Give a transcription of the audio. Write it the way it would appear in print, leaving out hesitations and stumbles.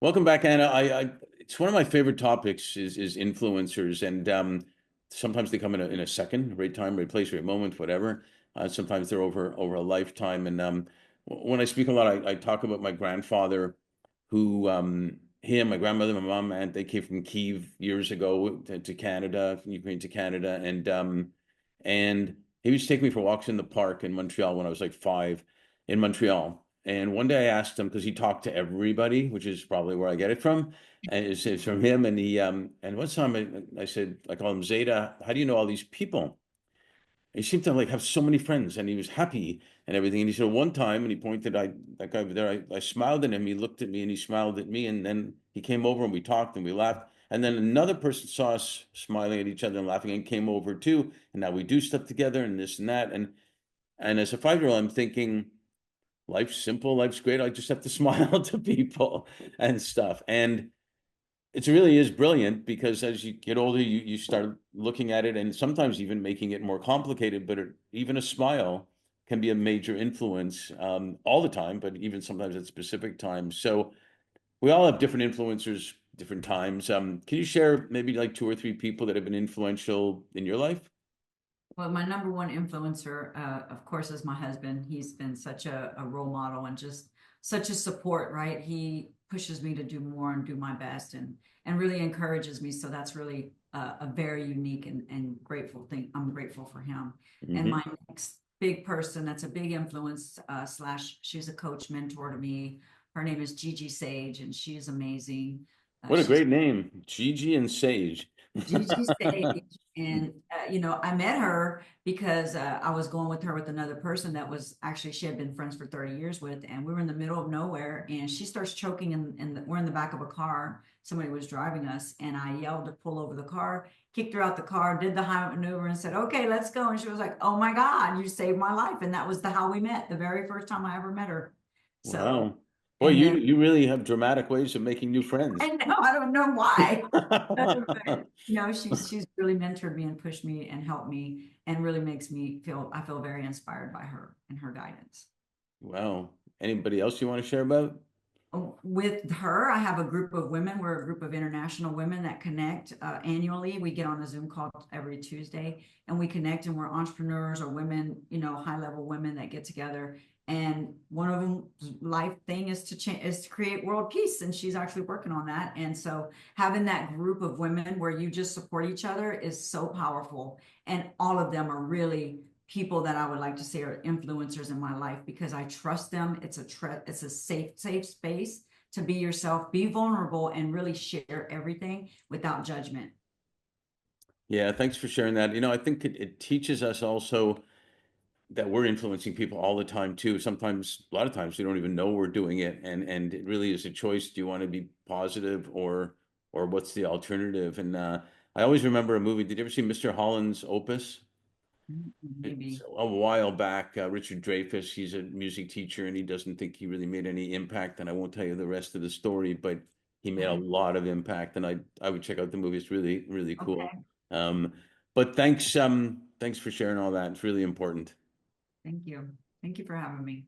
Welcome back, Anna. It's one of my favorite topics is influencers, and sometimes they come in a second, right time, right place, right moment, whatever. Sometimes they're over a lifetime. And when I speak a lot, I talk about my grandfather, who him, my grandmother, my mom, and they came from Kiev years ago to Canada, from Ukraine to Canada, and he used to take me for walks in the park in Montreal when I was like 5 in Montreal. And one day I asked him, because he talked to everybody, which is probably where I get it from, and it's from him. And and one time I said, I call him Zeta, how do you know all these people? He seemed to like have so many friends, and he was happy and everything. And he said one time, and he pointed, that guy over there, I smiled at him. He looked at me and he smiled at me, and then he came over and we talked and we laughed. And then another person saw us smiling at each other and laughing and came over too. And now we do stuff together and this and that. And as a 5-year-old, I'm thinking, life's simple, life's great. I just have to smile to people and stuff. And it really is brilliant, because as you get older, you start looking at it and sometimes even making it more complicated. But even a smile can be a major influence, all the time, but even sometimes at specific times. So we all have different influencers, different times. Can you share maybe like 2 or 3 people that have been influential in your life? Well, my number one influencer, of course, is my husband. He's been such a role model and just such a support, right? He pushes me to do more and do my best and really encourages me. So that's really a very unique and grateful thing. I'm grateful for him. And Hmm. my next big person that's a big influence, slash, she's a coach mentor to me. Her name is Gigi Sage, and she's amazing. What a She's great name, Gigi and Sage. Gigi Sage. And, I met her because I was going with her with another person that was actually, she had been friends for 30 years with, and we were in the middle of nowhere, and she starts choking, we're in the back of a car. Somebody was driving us, and I yelled to pull over the car, kicked her out the car, did the Heimlich maneuver, and said, "Okay, let's go." And she was like, "Oh my God, you saved my life." And that was how we met, the very first time I ever met her. So, Wow. Boy, and then you really have dramatic ways of making new friends. I know, I don't know why. But no, she's really mentored me and pushed me and helped me and really makes me feel, I feel very inspired by her and her guidance. Wow. Anybody else you want to share about? With her, I have a group of women. We're a group of international women that connect annually. We get on a Zoom call every Tuesday and we connect, and we're entrepreneurs or women, high level women that get together. And one of them life thing is to change, is to create world peace. And she's actually working on that. And so having that group of women where you just support each other is so powerful. And all of them are really people that I would like to say are influencers in my life, because I trust them. It's a safe space to be yourself, be vulnerable, and really share everything without judgment. Yeah, thanks for sharing that. I think it teaches us also that we're influencing people all the time too. Sometimes, a lot of times, we don't even know we're doing it, and it really is a choice. Do you want to be positive, or what's the alternative? And I always remember a movie. Did you ever see Mr. Holland's Opus? It's Maybe. a while back. Richard Dreyfuss, he's a music teacher, and he doesn't think he really made any impact. And I won't tell you the rest of the story, but he made a Okay. lot of impact. And I would check out the movie. It's really, really cool. Okay. Um, but thanks for sharing all that. It's really important. Thank you. Thank you for having me.